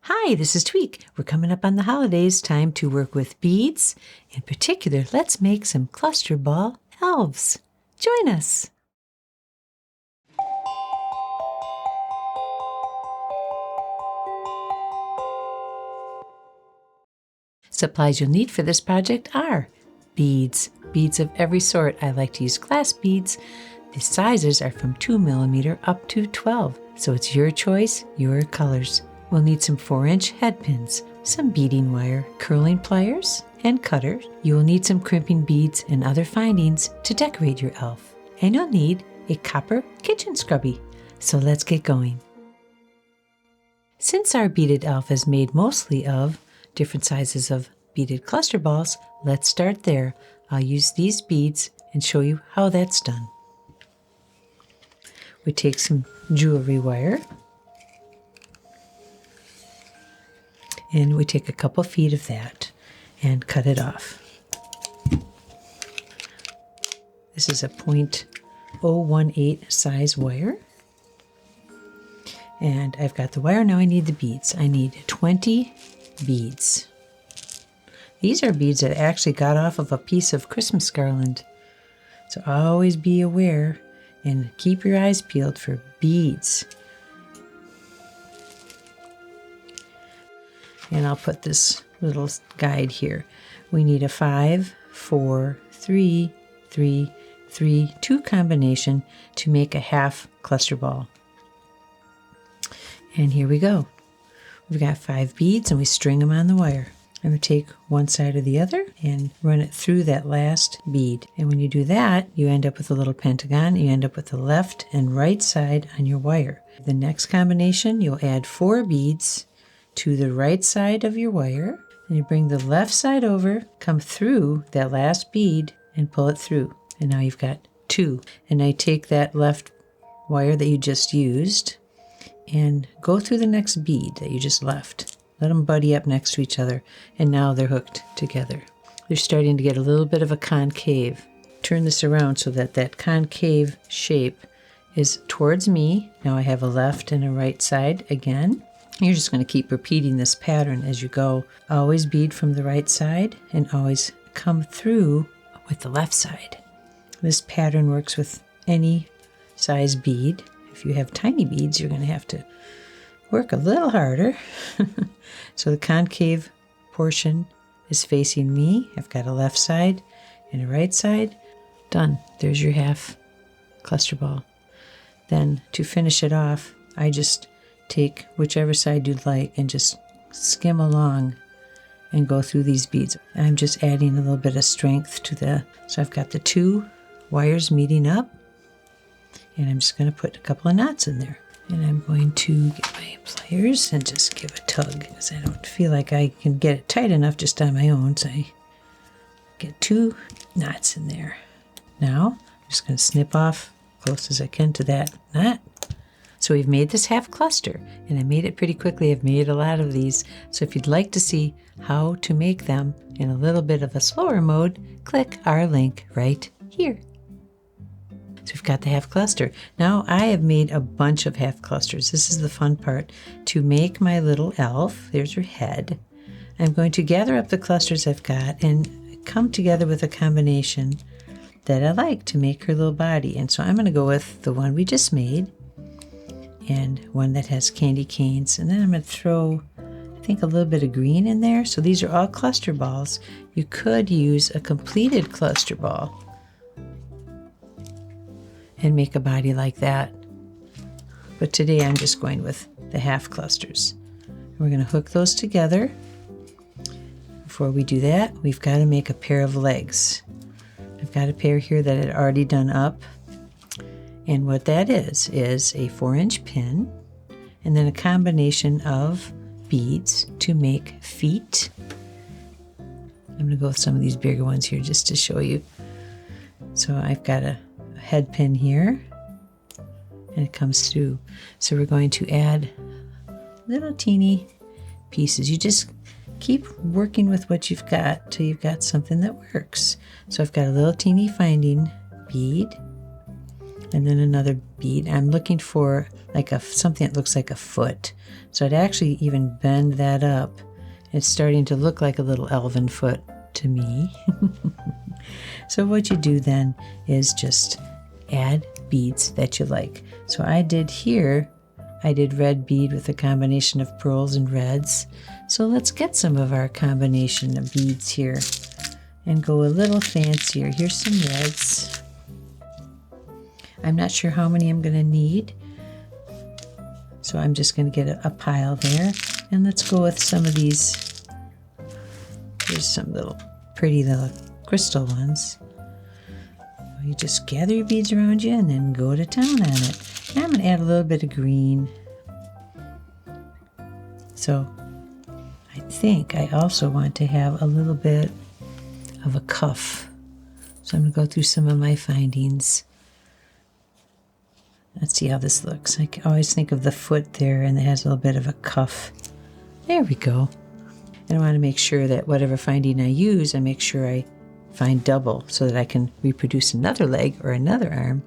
Hi, this is Tweek. We're coming up on the holidays, time to work with beads. In particular, let's make some cluster ball elves. Join us. Supplies you'll need for this project are beads of every sort. I like to use glass beads. The sizes are from 2mm up to 12, so it's your choice, your colors. We'll need some 4-inch head pins, some beading wire, curling pliers, and cutters. You will need some crimping beads and other findings to decorate your elf. And you'll need a copper kitchen scrubby. So let's get going. Since our beaded elf is made mostly of different sizes of beaded cluster balls, let's start there. I'll use these beads and show you how that's done. We take some jewelry wire and we take a couple feet of that and cut it off. This is a 0.018 size wire. And I've got the wire, now I need the beads. I need 20 beads. These are beads that I actually got off of a piece of Christmas garland. So always be aware and keep your eyes peeled for beads. And I'll put this little guide here. We need a 5, 4, 3, 3, 3, 2 combination to make a half cluster ball. And here we go. We've got 5 beads and we string them on the wire. I'm going to take one side or the other and run it through that last bead. And when you do that, you end up with a little pentagon. You end up with the left and right side on your wire. The next combination, you'll add 4 beads to the right side of your wire. And you bring the left side over, come through that last bead and pull it through. And now you've got 2. And I take that left wire that you just used and go through the next bead that you just left. Let them buddy up next to each other, and now they're hooked together. They're starting to get a little bit of a concave. Turn this around so that that concave shape is towards me. Now I have a left and a right side again. You're just going to keep repeating this pattern as you go. Always bead from the right side and always come through with the left side. This pattern works with any size bead. If you have tiny beads, you're going to have to work a little harder. So the concave portion is facing me. I've got a left side and a right side. Done. There's your half cluster ball. Then to finish it off, I just take whichever side you'd like and just skim along and go through these beads. I'm just adding a little bit of strength to so I've got the 2 wires meeting up, and I'm just going to put a couple of knots in there. And I'm going to get my pliers and just give a tug because I don't feel like I can get it tight enough just on my own. So I get 2 knots in there. Now I'm just going to snip off close as I can to that knot. So we've made this half cluster, and I made it pretty quickly. I've made a lot of these. So if you'd like to see how to make them in a little bit of a slower mode, click our link right here. So we've got the half cluster. Now I have made a bunch of half clusters. This is the fun part. To make my little elf, there's her head, I'm going to gather up the clusters I've got and come together with a combination that I like to make her little body. And so I'm going to go with the one we just made and one that has candy canes. And then I'm going to throw, I think, a little bit of green in there. So these are all cluster balls. You could use a completed cluster ball and make a body like that. But today I'm just going with the half clusters. We're going to hook those together. Before we do that, we've got to make a pair of legs. I've got a pair here that I'd already done up. And what that is a 4-inch pin and then a combination of beads to make feet. I'm going to go with some of these bigger ones here just to show you. So I've got a head pin here and it comes through. So we're going to add little teeny pieces. You just keep working with what you've got till you've got something that works. So I've got a little teeny finding bead. and then another bead. I'm looking for like something that looks like a foot. So I'd actually even bend that up. It's starting to look like a little elven foot to me. So what you do then is just add beads that you like. So I did here, I did red bead with a combination of pearls and reds. So let's get some of our combination of beads here and go a little fancier. Here's some reds. I'm not sure how many I'm going to need, so I'm just going to get a pile there. And let's go with some of these. Here's some little pretty little crystal ones. You just gather your beads around you and then go to town on it. Now I'm going to add a little bit of green. So I think I also want to have a little bit of a cuff. So I'm going to go through some of my findings. Let's see how this looks. I always think of the foot there, and it has a little bit of a cuff. There we go. And I want to make sure that whatever finding I use, I make sure I find double so that I can reproduce another leg or another arm.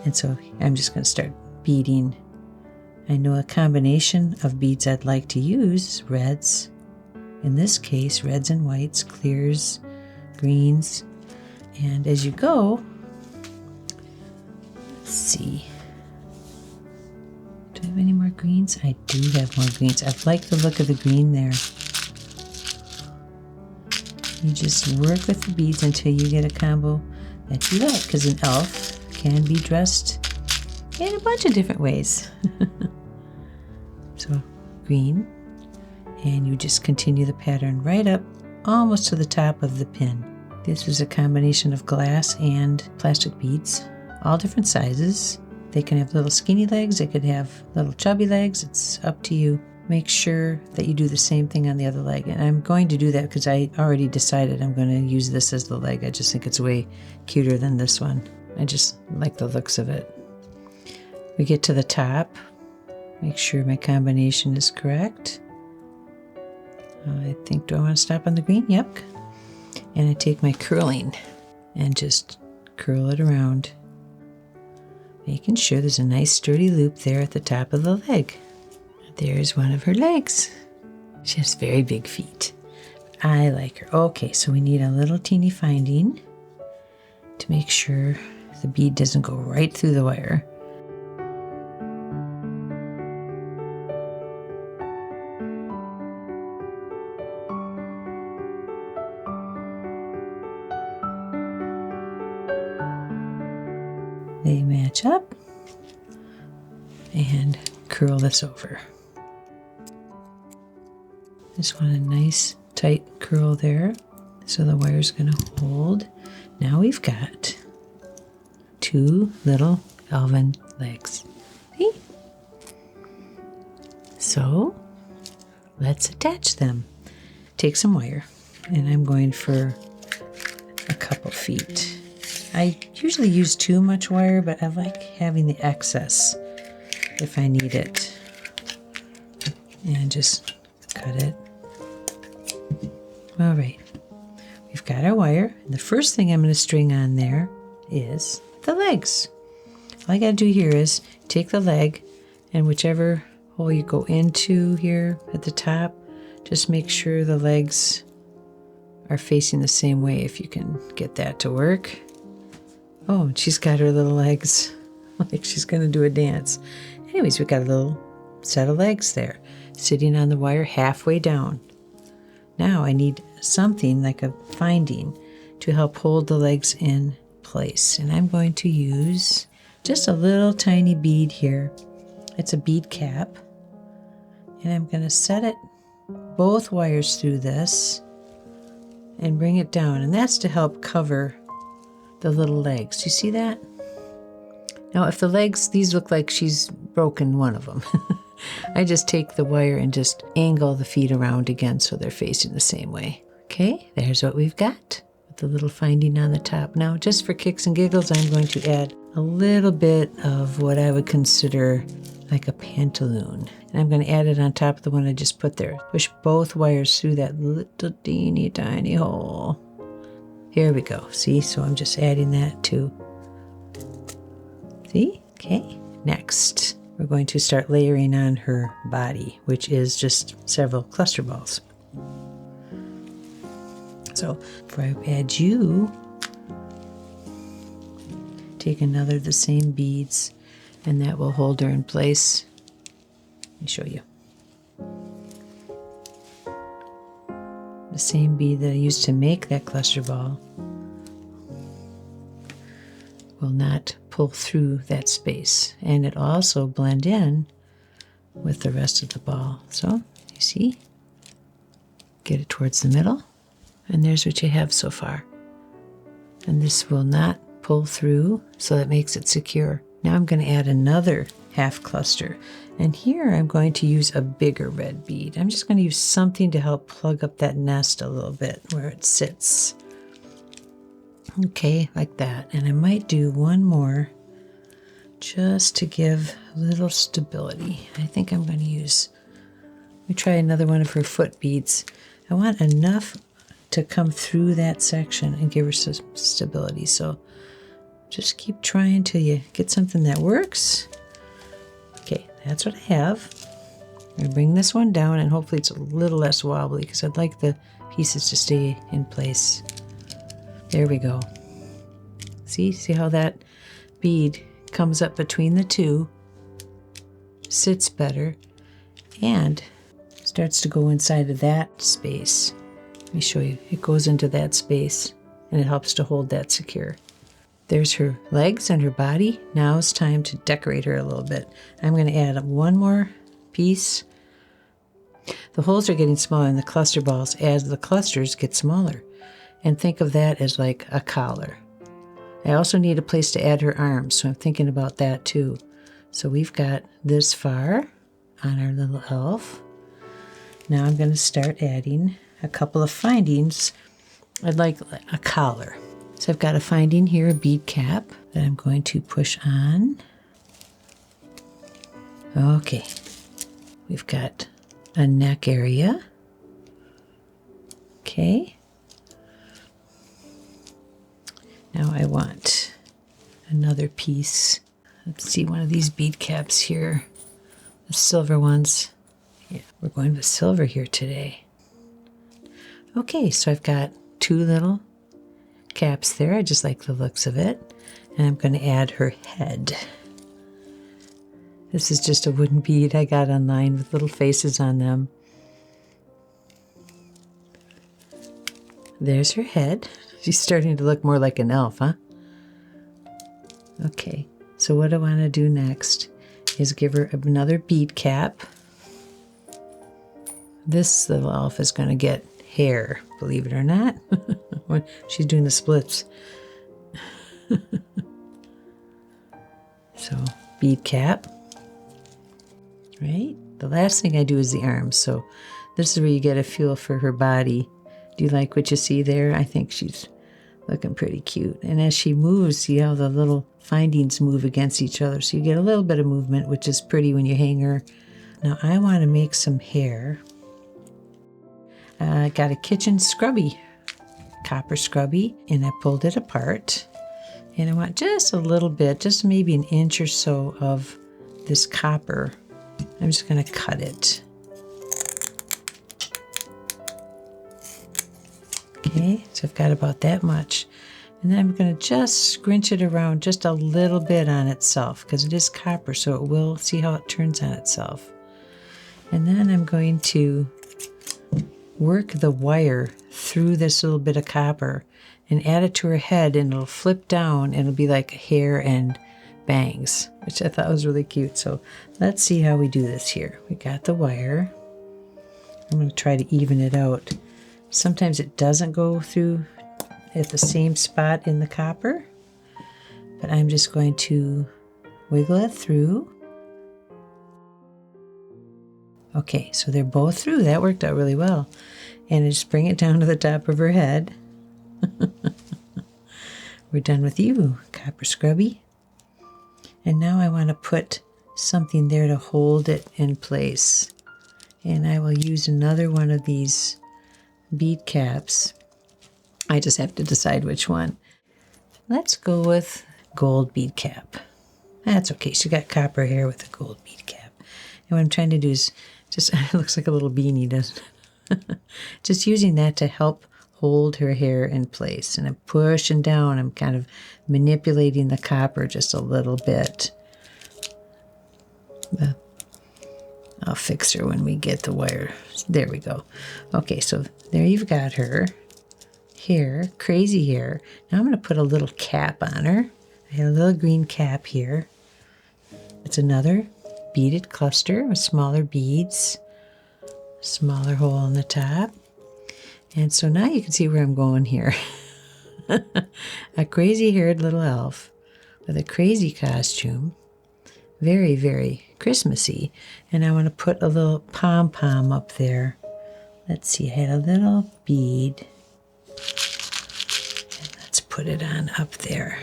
And so I'm just going to start beading. I know a combination of beads I'd like to use, reds. In this case, reds and whites, clears, greens. And as you go, let's see. Do I have any more greens? I do have more greens. I like the look of the green there. You just work with the beads until you get a combo that you like, because an elf can be dressed in a bunch of different ways. So green, and you just continue the pattern right up almost to the top of the pin. This is a combination of glass and plastic beads, all different sizes. They can have little skinny legs, they could have little chubby legs. It's up to you. Make sure that you do the same thing on the other leg. And I'm going to do that because I already decided I'm going to use this as the leg. I just think it's way cuter than this one. I just like the looks of it. We get to the top. Make sure my combination is correct. I think, do I want to stop on the green? Yep. And I take my curling and just curl it around, making sure there's a nice sturdy loop there at the top of the leg. There's one of her legs. She has very big feet. I like her. Okay, so we need a little teeny finding to make sure the bead doesn't go right through the wire. They match up, and curl this over. Just want a nice tight curl there so the wire's going to hold. Now we've got two little elven legs. See? So let's attach them. Take some wire, and I'm going for a couple feet. I usually use too much wire, but I like having the excess if I need it. And just cut it. All right, we've got our wire. And the first thing I'm going to string on there is the legs. All I got to do here is take the leg, and whichever hole you go into here at the top, just make sure the legs are facing the same way, if you can get that to work. Oh, she's got her little legs like she's going to do a dance. Anyways, we've got a little set of legs there sitting on the wire halfway down. Now I need something like a finding to help hold the legs in place. And I'm going to use just a little tiny bead here. It's a bead cap. And I'm going to set it both wires through this and bring it down. And that's to help cover the little legs. You see that? Now if the legs, these look like she's broken one of them. I just take the wire and just angle the feet around again so they're facing the same way. Okay, there's what we've got with the little finding on the top. Now, just for kicks and giggles, I'm going to add a little bit of what I would consider like a pantaloon. And I'm going to add it on top of the one I just put there. Push both wires through that little teeny tiny hole. Here we go. See, so I'm just adding that too. See? Okay. Next, we're going to start layering on her body, which is just several cluster balls. So before I add you, take another of the same beads, and that will hold her in place. Let me show you. The same bead that I used to make that cluster ball will not pull through that space, and it also blend in with the rest of the ball. So you see, get it towards the middle, and there's what you have so far. And this will not pull through, so that makes it secure. Now I'm going to add another half cluster, and here I'm going to use a bigger red bead. I'm just going to use something to help plug up that nest a little bit where it sits. Okay, like that. And I might do one more just to give a little stability. I think I'm going to use, let me try another one of her foot beads. I want enough to come through that section and give her some stability. So just keep trying till you get something that works. Okay, that's what I have. I'm going to bring this one down, and hopefully it's a little less wobbly because I'd like the pieces to stay in place. There we go. See how that bead comes up between the two, sits better, and starts to go inside of that space. Let me show you. It goes into that space, and it helps to hold that secure. There's her legs and her body. Now it's time to decorate her a little bit. I'm going to add one more piece. The holes are getting smaller in the cluster balls as the clusters get smaller. And think of that as like a collar. I also need a place to add her arms, so I'm thinking about that too. So we've got this far on our little elf. Now I'm going to start adding a couple of findings. I'd like a collar. So I've got a finding here, a bead cap, that I'm going to push on. Okay. We've got a neck area. Okay. Now I want another piece. Let's see, one of these bead caps here. The silver ones. Yeah, we're going with silver here today. Okay, so I've got two little caps there. I just like the looks of it. And I'm going to add her head. This is just a wooden bead I got online with little faces on them. There's her head. She's starting to look more like an elf, huh? Okay, so what I want to do next is give her another bead cap. This little elf is going to get hair, believe it or not. When she's doing the splits. So, bead cap. Right? The last thing I do is the arms. So, this is where you get a feel for her body. Do you like what you see there? I think she's looking pretty cute. And as she moves, see how the little findings move against each other. So you get a little bit of movement, which is pretty when you hang her. Now I want to make some hair. I got a kitchen scrubby, copper scrubby, and I pulled it apart. And I want just a little bit, just maybe an inch or so of this copper. I'm just going to cut it. Okay, so I've got about that much. And then I'm going to just scrunch it around just a little bit on itself because it is copper, so it will see how it turns on itself. And then I'm going to work the wire through this little bit of copper and add it to her head, and it'll flip down and it'll be like hair and bangs, which I thought was really cute. So let's see how we do this here. We got the wire. I'm going to try to even it out. Sometimes it doesn't go through at the same spot in the copper, but I'm just going to wiggle it through. Okay, so they're both through. That worked out really well. And I just bring it down to the top of her head. We're done with you, copper scrubby. And now I want to put something there to hold it in place. And I will use another one of these bead caps. I just have to decide which one. Let's go with gold bead cap. That's okay. She got copper hair with a gold bead cap. And what I'm trying to do is just, it looks like a little beanie, doesn't it? Just using that to help hold her hair in place. And I'm pushing down. I'm kind of manipulating the copper just a little bit. I'll fix her when we get the wire. There we go. Okay, so there you've got her hair, crazy hair. Now I'm going to put a little cap on her. I have a little green cap here. It's another beaded cluster with smaller beads, smaller hole in the top. And so now you can see where I'm going here. A crazy haired little elf with a crazy costume. Very, very Christmassy. And I want to put a little pom-pom up there. Let's see, I had a little bead. And let's put it on up there.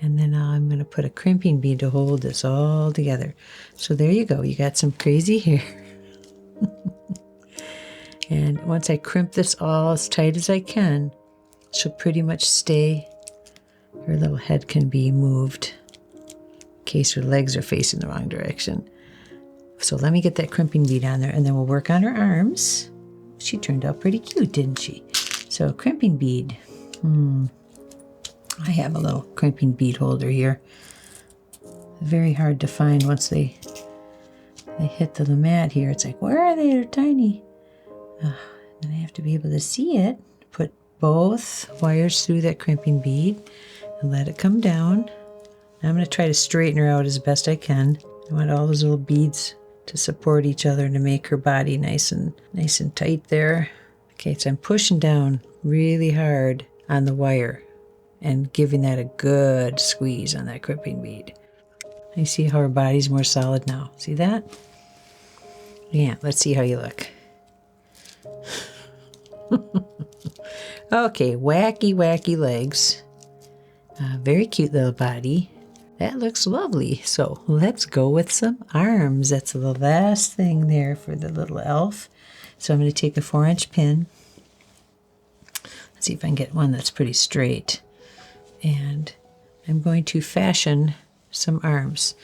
And then I'm going to put a crimping bead to hold this all together. So there you go. You got some crazy hair. And once I crimp this all as tight as I can, she'll pretty much stay. Her little head can be moved in case her legs are facing the wrong direction. So let me get that crimping bead on there, and then we'll work on her arms. She turned out pretty cute, didn't she? So crimping bead. I have a little crimping bead holder here. Very hard to find once they hit the mat here. It's like, where are they? They're tiny. Then I have to be able to see it. Put both wires through that crimping bead and let it come down. Now I'm going to try to straighten her out as best I can. I want all those little beads to support each other and to make her body nice and tight there. Okay, so I'm pushing down really hard on the wire and giving that a good squeeze on that crimping bead. You see how her body's more solid now. See that? Yeah, let's see how you look. Okay, wacky legs. Very cute little body. That looks lovely. So let's go with some arms. That's the last thing there for the little elf. So I'm going to take a 4-inch pin. Let's see if I can get one that's pretty straight. And I'm going to fashion some arms.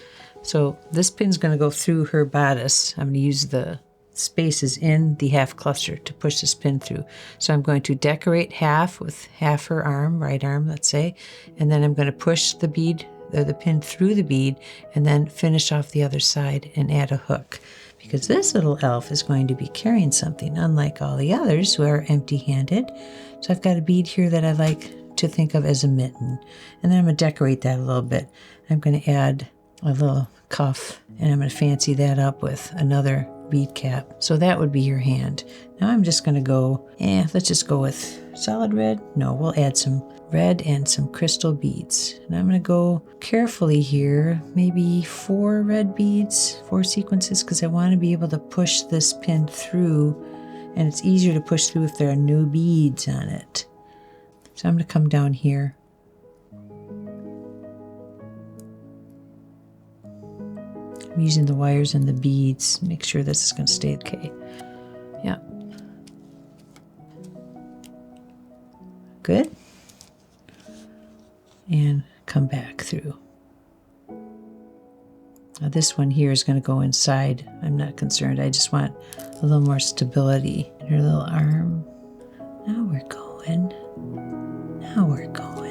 So this pin's going to go through her bodice. I'm going to use the spaces in the half cluster to push this pin through. So I'm going to decorate half with half her arm, right arm, let's say, and then I'm going to push the bead, the pin through the bead, and then finish off the other side and add a hook. Because this little elf is going to be carrying something, unlike all the others who are empty-handed. So I've got a bead here that I like to think of as a mitten. And then I'm going to decorate that a little bit. I'm going to add a little cuff, and I'm going to fancy that up with another bead cap. So that would be your hand. Now I'm just going to go, let's just go with solid red. No, we'll add some red and some crystal beads. And I'm going to go carefully here, maybe 4 red beads, 4 sequences, because I want to be able to push this pin through, and it's easier to push through if there are no beads on it. So I'm going to come down here. I'm using the wires and the beads. Make sure this is going to stay okay. Yeah. Good. And come back through. Now this one here is going to go inside. I'm not concerned. I just want a little more stability in her little arm. Now we're going. Now we're going.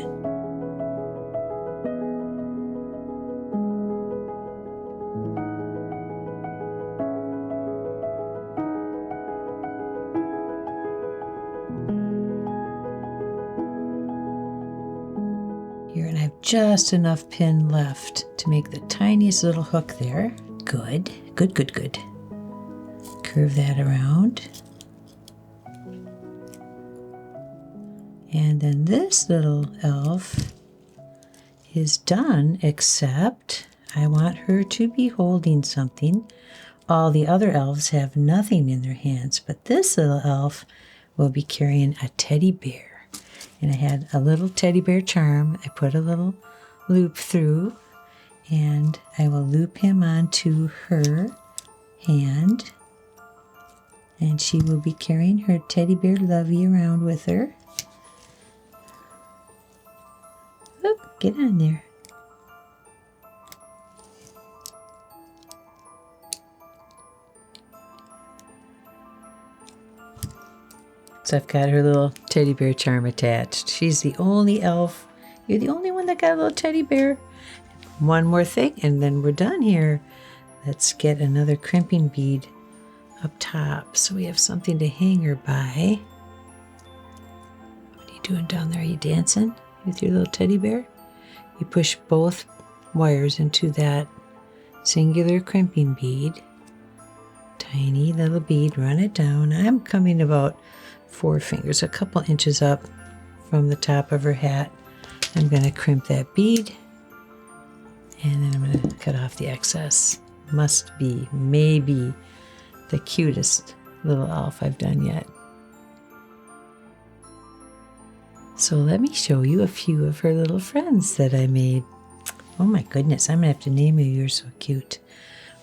Here, and I have just enough pin left to make the tiniest little hook there. Good, good, good, good. Curve that around. And then this little elf is done, except I want her to be holding something. All the other elves have nothing in their hands, but this little elf will be carrying a teddy bear. And I had a little teddy bear charm. I put a little loop through, and I will loop him onto her hand. And she will be carrying her teddy bear lovey around with her. Oop. Get on there. So I've got her little teddy bear charm attached. She's the only elf. You're the only one that got a little teddy bear. One more thing, and then we're done here. Let's get another crimping bead up top so we have something to hang her by. What are you doing down there? Are you dancing with your little teddy bear? You push both wires into that singular crimping bead. Tiny little bead, run it down. I'm coming about 4 fingers, a couple inches up from the top of her hat. I'm going to crimp that bead, and then I'm going to cut off the excess. Must be maybe the cutest little elf I've done yet. So let me show you a few of her little friends that I made. Oh my goodness, I'm going to have to name you. You're so cute.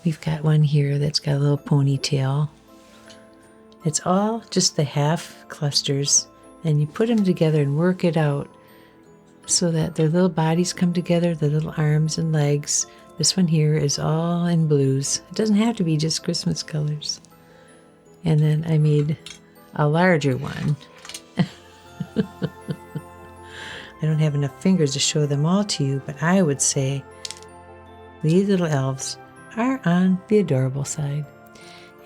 We've got one here that's got a little ponytail. It's all just the half clusters, and you put them together and work it out so that their little bodies come together, the little arms and legs. This one here is all in blues. It doesn't have to be just Christmas colors. And then I made a larger one. I don't have enough fingers to show them all to you, but I would say these little elves are on the adorable side.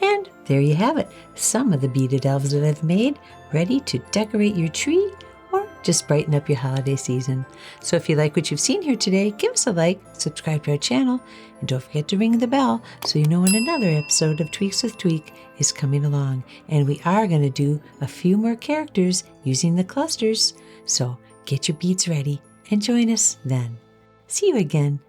And there you have it, some of the beaded elves that I've made, ready to decorate your tree or just brighten up your holiday season. So if you like what you've seen here today, give us a like, subscribe to our channel, and don't forget to ring the bell so you know when another episode of Tweeks with Tweek is coming along. And we are going to do a few more characters using the clusters. So get your beads ready and join us then. See you again